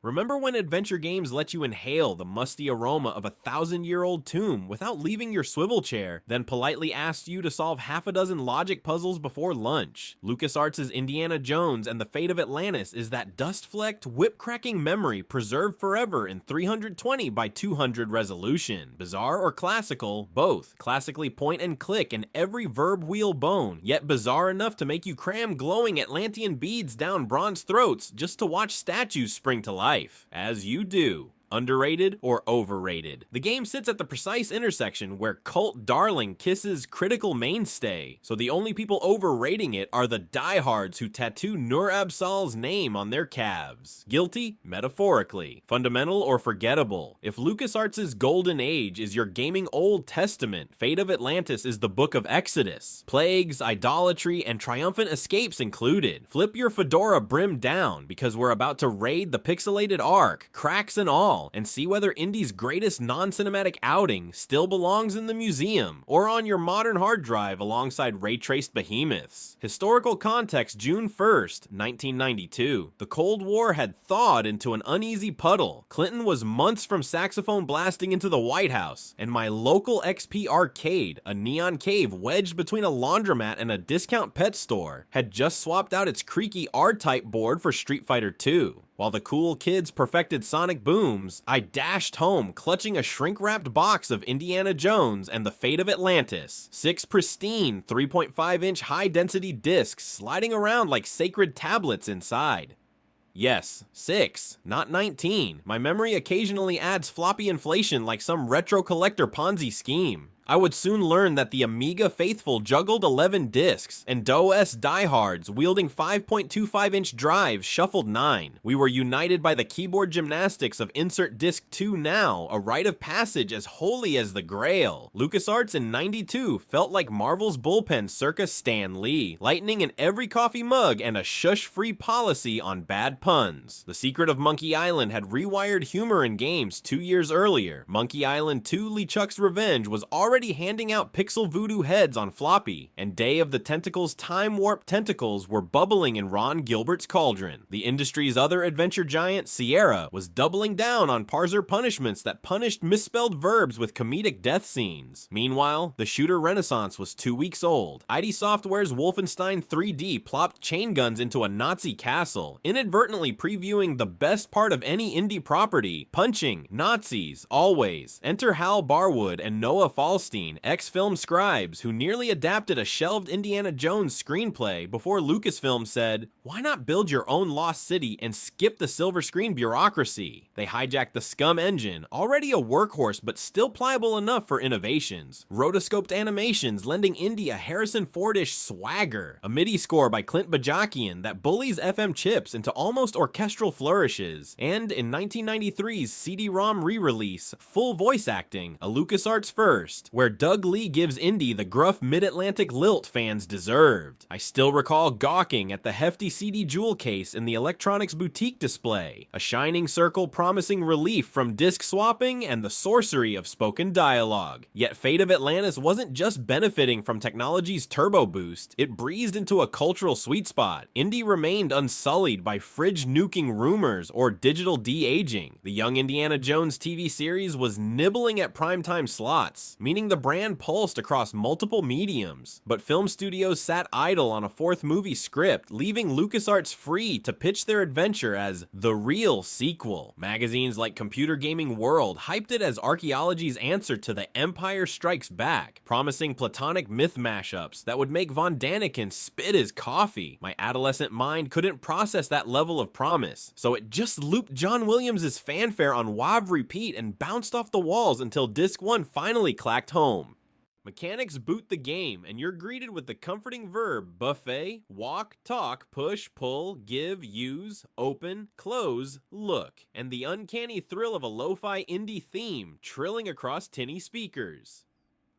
Remember when adventure games let you inhale the musty aroma of a 1,000-year-old tomb without leaving your swivel chair, then politely asked you to solve half a dozen logic puzzles before lunch? LucasArts' Indiana Jones and the Fate of Atlantis is that dust-flecked, whip-cracking memory preserved forever in 320 by 200 resolution. Bizarre or classical? Both. Classically point and click in every verb wheel bone, yet bizarre enough to make you cram glowing Atlantean beads down bronze throats just to watch statues spring to life. As you do. Underrated or overrated? The game sits at the precise intersection where cult darling kisses critical mainstay, so the only people overrating it are the diehards who tattoo Nur Absol's name on their calves. Guilty? Metaphorically. Fundamental or forgettable? If LucasArts' golden age is your gaming Old Testament, Fate of Atlantis is the book of Exodus. Plagues, idolatry, and triumphant escapes included. Flip your fedora brim down, because we're about to raid the pixelated Ark, cracks and all, and see whether Indy's greatest non-cinematic outing still belongs in the museum or on your modern hard drive alongside ray-traced behemoths. Historical context: June 1st, 1992. The Cold War had thawed into an uneasy puddle. Clinton was months from saxophone blasting into the White House, and my local XP arcade, a neon cave wedged between a laundromat and a discount pet store, had just swapped out its creaky R-Type board for Street Fighter II. While the cool kids perfected sonic booms, I dashed home clutching a shrink-wrapped box of Indiana Jones and the Fate of Atlantis. 6 pristine 3.5-inch high-density discs sliding around like sacred tablets inside. Yes, 6, not 19. My memory occasionally adds floppy inflation like some retro collector Ponzi scheme. I would soon learn that the Amiga faithful juggled 11 discs, and DOS diehards wielding 5.25-inch drives shuffled 9. We were united by the keyboard gymnastics of Insert Disc 2 Now, a rite of passage as holy as the Grail. LucasArts in '92 felt like Marvel's bullpen circa Stan Lee, lightning in every coffee mug and a shush-free policy on bad puns. The Secret of Monkey Island had rewired humor in games 2 years earlier. Monkey Island 2 LeChuck's Revenge was already handing out pixel voodoo heads on floppy, and Day of the Tentacles time warp tentacles were bubbling in Ron Gilbert's cauldron. The industry's other adventure giant, Sierra, was doubling down on parser punishments that punished misspelled verbs with comedic death scenes. Meanwhile, the shooter renaissance was 2 weeks old. ID Software's Wolfenstein 3D plopped chain guns into a Nazi castle, inadvertently previewing the best part of any indie property: punching Nazis, always. Enter Hal Barwood and Noah Falstein, ex-film scribes who nearly adapted a shelved Indiana Jones screenplay before Lucasfilm said, "Why not build your own lost city and skip the silver screen bureaucracy?" They hijacked the Scum engine, already a workhorse but still pliable enough for innovations. Rotoscoped animations lending Indy a Harrison Fordish swagger. A MIDI score by Clint Bajakian that bullies FM chips into almost orchestral flourishes. And in 1993's CD-ROM re-release, full voice acting, a LucasArts first, where Doug Lee gives Indy the gruff mid-Atlantic lilt fans deserved. I still recall gawking at the hefty CD jewel case in the electronics boutique display, a shining circle promising relief from disc swapping and the sorcery of spoken dialogue. Yet Fate of Atlantis wasn't just benefiting from technology's turbo boost, it breezed into a cultural sweet spot. Indy remained unsullied by fridge-nuking rumors or digital de-aging. The Young Indiana Jones TV series was nibbling at primetime slots, meaning the brand pulsed across multiple mediums, but film studios sat idle on a 4th movie script, leaving LucasArts free to pitch their adventure as the real sequel. Magazines like Computer Gaming World hyped it as archaeology's answer to The Empire Strikes Back, promising Platonic myth mashups that would make Von Daniken spit his coffee. My adolescent mind couldn't process that level of promise, so it just looped John Williams' fanfare on WAV repeat and bounced off the walls until Disc 1 finally clacked home. Mechanics boot the game, and you're greeted with the comforting verb buffet, walk, talk, push, pull, give, use, open, close, look, and the uncanny thrill of a lo-fi indie theme trilling across tinny speakers.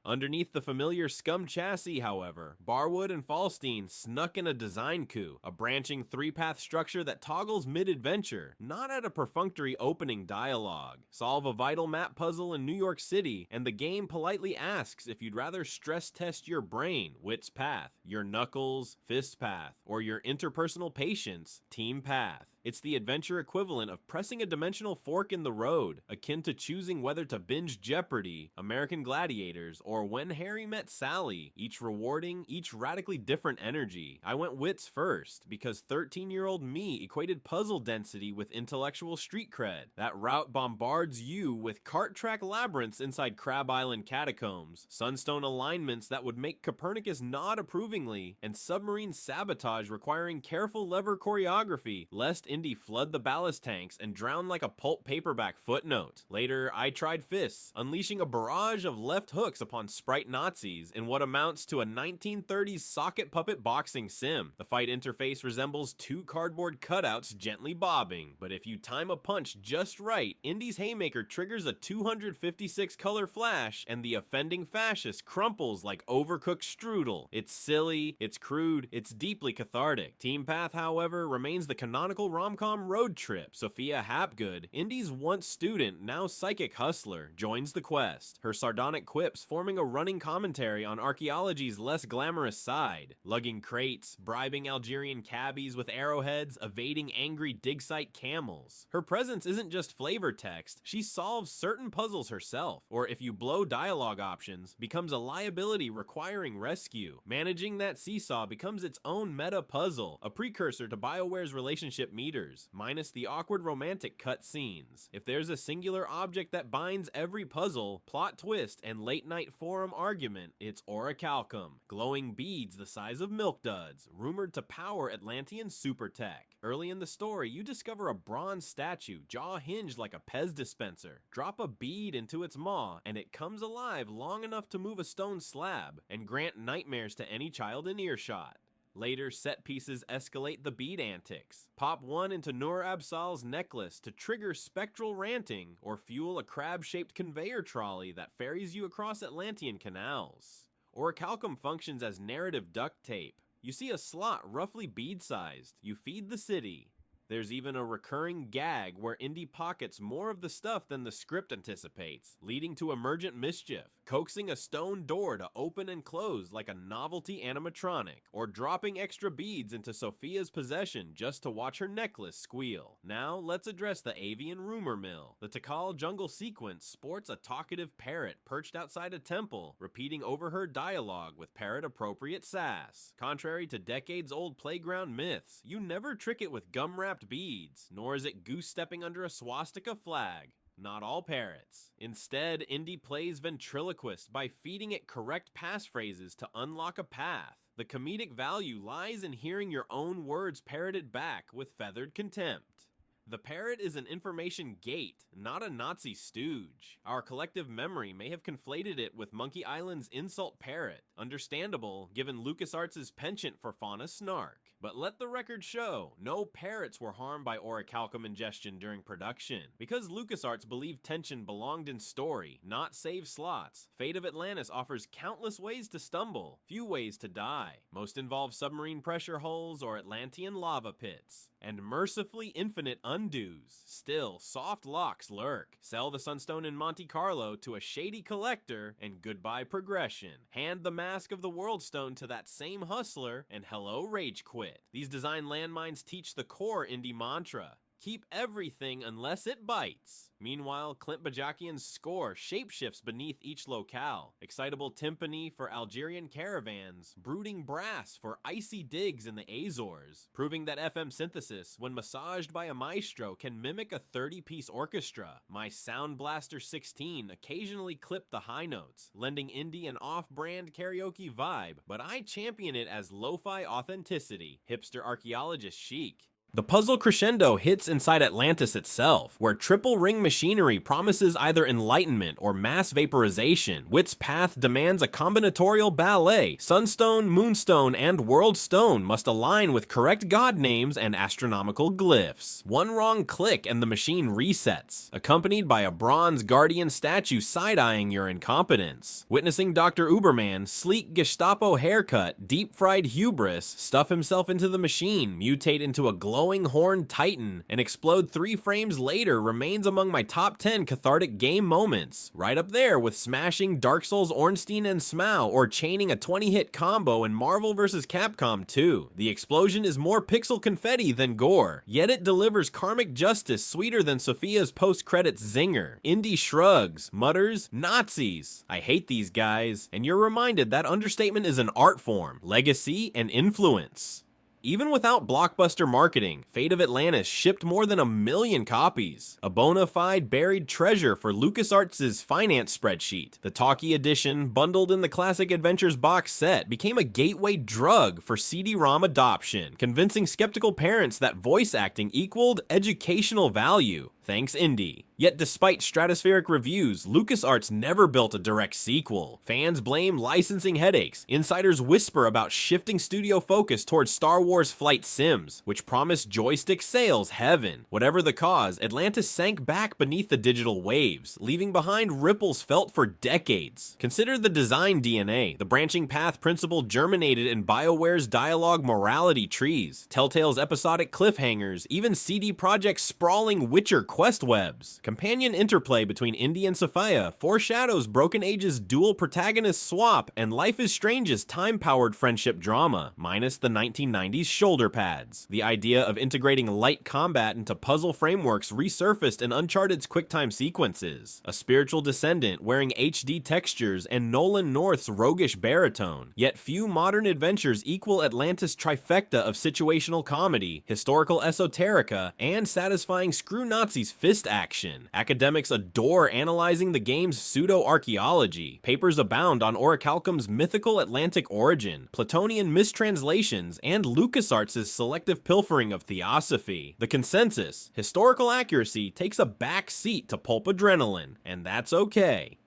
Underneath the familiar Scum chassis, however, Barwood and Falstein snuck in a design coup, a branching 3-path structure that toggles mid-adventure, not at a perfunctory opening dialogue. Solve a vital map puzzle in New York City, and the game politely asks if you'd rather stress test your brain, Wits path, your knuckles, fist path, or your interpersonal patience, team path. It's the adventure equivalent of pressing a dimensional fork in the road, akin to choosing whether to binge Jeopardy, American Gladiators, or When Harry Met Sally, each rewarding, each radically different energy. I went Wits first, because 13-year-old me equated puzzle density with intellectual street cred. That route bombards you with cart track labyrinths inside Crab Island catacombs, sunstone alignments that would make Copernicus nod approvingly, and submarine sabotage requiring careful lever choreography, lest Indy flood the ballast tanks and drown like a pulp paperback footnote. Later, I tried fists, unleashing a barrage of left hooks upon sprite Nazis in what amounts to a 1930s socket puppet boxing sim. The fight interface resembles two cardboard cutouts gently bobbing, but if you time a punch just right, Indy's haymaker triggers a 256 color flash, and the offending fascist crumples like overcooked strudel. It's silly, it's crude, it's deeply cathartic. Team Path, however, remains the canonical rom-com road trip. Sophia Hapgood, Indy's once student, now psychic hustler, joins the quest, her sardonic quips forming a running commentary on archaeology's less glamorous side, lugging crates, bribing Algerian cabbies with arrowheads, evading angry dig site camels. Her presence isn't just flavor text, she solves certain puzzles herself, or if you blow dialogue options, becomes a liability requiring rescue. Managing that seesaw becomes its own meta puzzle, a precursor to BioWare's relationship meters, minus the awkward romantic cut scenes. If there's a singular object that binds every puzzle, plot twist, and late night forum argument, it's orichalcum, glowing beads the size of milk duds, rumored to power Atlantean super tech. Early in the story, you discover a bronze statue, jaw hinged like a Pez dispenser. Drop a bead into its maw, and it comes alive long enough to move a stone slab, and grant nightmares to any child in earshot. Later, set pieces escalate the bead antics. Pop one into Nur Absal's necklace to trigger spectral ranting, or fuel a crab-shaped conveyor trolley that ferries you across Atlantean canals. Orichalcum functions as narrative duct tape. You see a slot roughly bead-sized. You feed the city. There's even a recurring gag where Indy pockets more of the stuff than the script anticipates, leading to emergent mischief, coaxing a stone door to open and close like a novelty animatronic, or dropping extra beads into Sophia's possession just to watch her necklace squeal. Now, let's address the avian rumor mill. The Tikal jungle sequence sports a talkative parrot perched outside a temple, repeating overheard dialogue with parrot-appropriate sass. Contrary to decades-old playground myths, you never trick it with gum-wrapped beads, nor is it goose-stepping under a swastika flag. Not all parrots. Instead, Indy plays ventriloquist by feeding it correct passphrases to unlock a path. The comedic value lies in hearing your own words parroted back with feathered contempt. The parrot is an information gate, not a Nazi stooge. Our collective memory may have conflated it with Monkey Island's insult parrot, understandable given LucasArts' penchant for fauna snark. But let the record show, no parrots were harmed by orichalcum ingestion during production. Because LucasArts believed tension belonged in story, not save slots, Fate of Atlantis offers countless ways to stumble, few ways to die. Most involve submarine pressure holes or Atlantean lava pits. And mercifully infinite undos. Still, soft locks lurk. Sell the Sunstone in Monte Carlo to a shady collector, and goodbye progression. Hand the mask of the Worldstone to that same hustler, and hello rage quit. These design landmines teach the core Indy mantra. Keep everything unless it bites. Meanwhile, Clint Bajakian's score shapeshifts beneath each locale. Excitable timpani for Algerian caravans, brooding brass for icy digs in the Azores, proving that FM synthesis, when massaged by a maestro, can mimic a 30-piece orchestra. My Sound Blaster 16 occasionally clipped the high notes, lending Indy an off-brand karaoke vibe, but I champion it as lo-fi authenticity, hipster archaeologist chic. The puzzle crescendo hits inside Atlantis itself, where triple ring machinery promises either enlightenment or mass vaporization. Wits' path demands a combinatorial ballet. Sunstone, Moonstone, and Worldstone must align with correct god names and astronomical glyphs. One wrong click and the machine resets, accompanied by a bronze guardian statue side-eyeing your incompetence. Witnessing Dr. Uberman, sleek Gestapo haircut, deep-fried hubris, stuff himself into the machine, mutate into a glow glowing horned titan, and explode 3 frames later remains among my top 10 cathartic game moments, right up there with smashing Dark Souls Ornstein and Smough or chaining a 20-hit combo in Marvel vs. Capcom 2. The explosion is more pixel confetti than gore, yet it delivers karmic justice sweeter than Sophia's post-credits zinger. Indy shrugs, mutters, Nazis. I hate these guys, and you're reminded that understatement is an art form, legacy, and influence. Even without blockbuster marketing, Fate of Atlantis shipped more than 1 million copies, a bona fide buried treasure for LucasArts' finance spreadsheet. The talkie edition, bundled in the Classic Adventures box set, became a gateway drug for CD-ROM adoption, convincing skeptical parents that voice acting equaled educational value. Thanks, Indy. Yet despite stratospheric reviews, LucasArts never built a direct sequel. Fans blame licensing headaches. Insiders whisper about shifting studio focus towards Star Wars flight sims, which promised joystick sales heaven. Whatever the cause, Atlantis sank back beneath the digital waves, leaving behind ripples felt for decades. Consider the design DNA. The branching path principle germinated in BioWare's dialogue morality trees, Telltale's episodic cliffhangers, even CD Projekt's sprawling Witcher quest webs. Companion interplay between Indy and Sophia foreshadows Broken Age's dual protagonist swap and Life is Strange's time-powered friendship drama, minus the 1990s shoulder pads. The idea of integrating light combat into puzzle frameworks resurfaced in Uncharted's QuickTime sequences, a spiritual descendant wearing HD textures and Nolan North's roguish baritone. Yet few modern adventures equal Atlantis' trifecta of situational comedy, historical esoterica, and satisfying screw Nazis fist action. Academics adore analyzing the game's pseudo-archaeology. Papers abound on orichalcum's mythical Atlantic origin, Platonian mistranslations, and LucasArts' selective pilfering of theosophy. The consensus: historical accuracy takes a back seat to pulp adrenaline, and that's okay.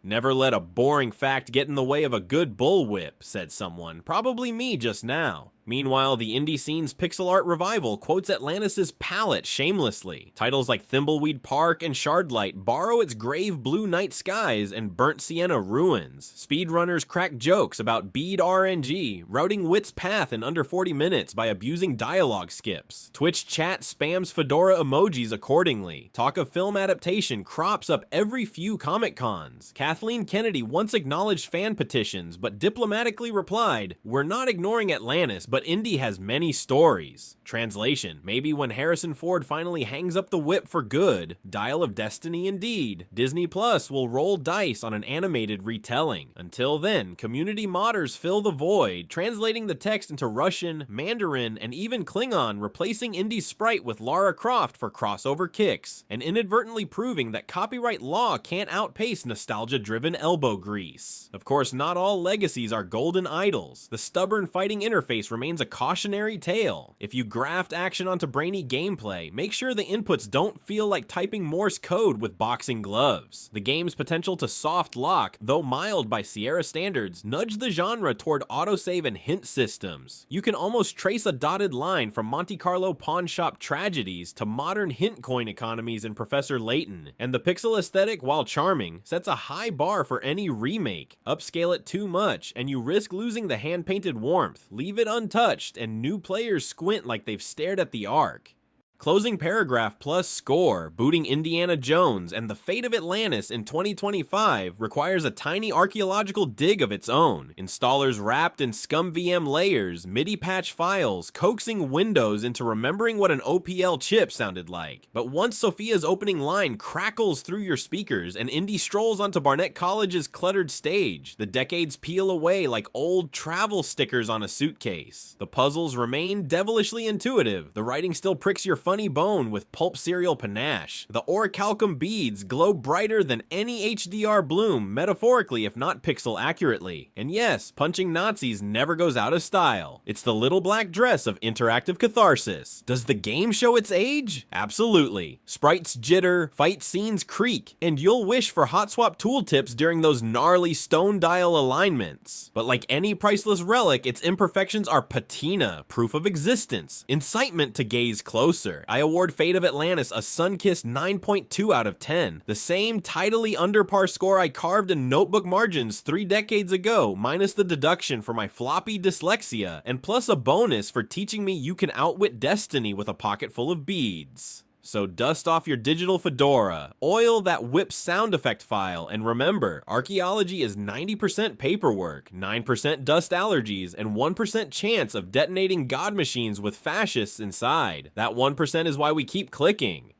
Never let a boring fact get in the way of a good bullwhip, said someone, probably me just now. Meanwhile, the indie scene's pixel art revival quotes Atlantis' palette shamelessly. Titles like Thimbleweed Park and Shardlight borrow its grave blue night skies and burnt sienna ruins. Speedrunners crack jokes about bead RNG, routing Wits' path in under 40 minutes by abusing dialogue skips. Twitch chat spams fedora emojis accordingly. Talk of film adaptation crops up every few Comic Cons. Kathleen Kennedy once acknowledged fan petitions, but diplomatically replied, "We're not ignoring Atlantis, but Indy has many stories." Translation: maybe when Harrison Ford finally hangs up the whip for good, Dial of Destiny indeed, Disney Plus will roll dice on an animated retelling. Until then, community modders fill the void, translating the text into Russian, Mandarin, and even Klingon, replacing Indy's sprite with Lara Croft for crossover kicks, and inadvertently proving that copyright law can't outpace nostalgia-driven elbow grease. Of course, not all legacies are golden idols. The stubborn fighting interface remains a cautionary tale. If you graft action onto brainy gameplay, make sure the inputs don't feel like typing Morse code with boxing gloves. The game's potential to soft lock, though mild by Sierra standards, nudge the genre toward autosave and hint systems. You can almost trace a dotted line from Monte Carlo pawn shop tragedies to modern hint coin economies in Professor Layton, and the pixel aesthetic, while charming, sets a high bar for any remake. Upscale it too much, and you risk losing the hand-painted warmth. Leave it untouched, and new players squint like they've stared at the Ark. Closing paragraph plus score, booting Indiana Jones and the Fate of Atlantis in 2025 requires a tiny archaeological dig of its own. Installers wrapped in ScummVM layers, MIDI patch files, coaxing Windows into remembering what an OPL chip sounded like. But once Sophia's opening line crackles through your speakers and Indy strolls onto Barnett College's cluttered stage, the decades peel away like old travel stickers on a suitcase. The puzzles remain devilishly intuitive, the writing still pricks your funny bone with pulp cereal panache. The orichalcum beads glow brighter than any HDR bloom, metaphorically if not pixel accurately. And yes, punching Nazis never goes out of style. It's the little black dress of interactive catharsis. Does the game show its age? Absolutely. Sprites jitter, fight scenes creak, and you'll wish for hot swap tooltips during those gnarly stone dial alignments. But like any priceless relic, its imperfections are patina, proof of existence, incitement to gaze closer. here. I award Fate of Atlantis a sun-kissed 9.2 out of 10, the same tidily under par score I carved in notebook margins 3 decades ago, minus the deduction for my floppy dyslexia, and plus a bonus for teaching me you can outwit destiny with a pocket full of beads. So dust off your digital fedora, oil that whip sound effect file, and remember, archaeology is 90% paperwork, 9% dust allergies, and 1% chance of detonating god machines with fascists inside. That 1% is why we keep clicking.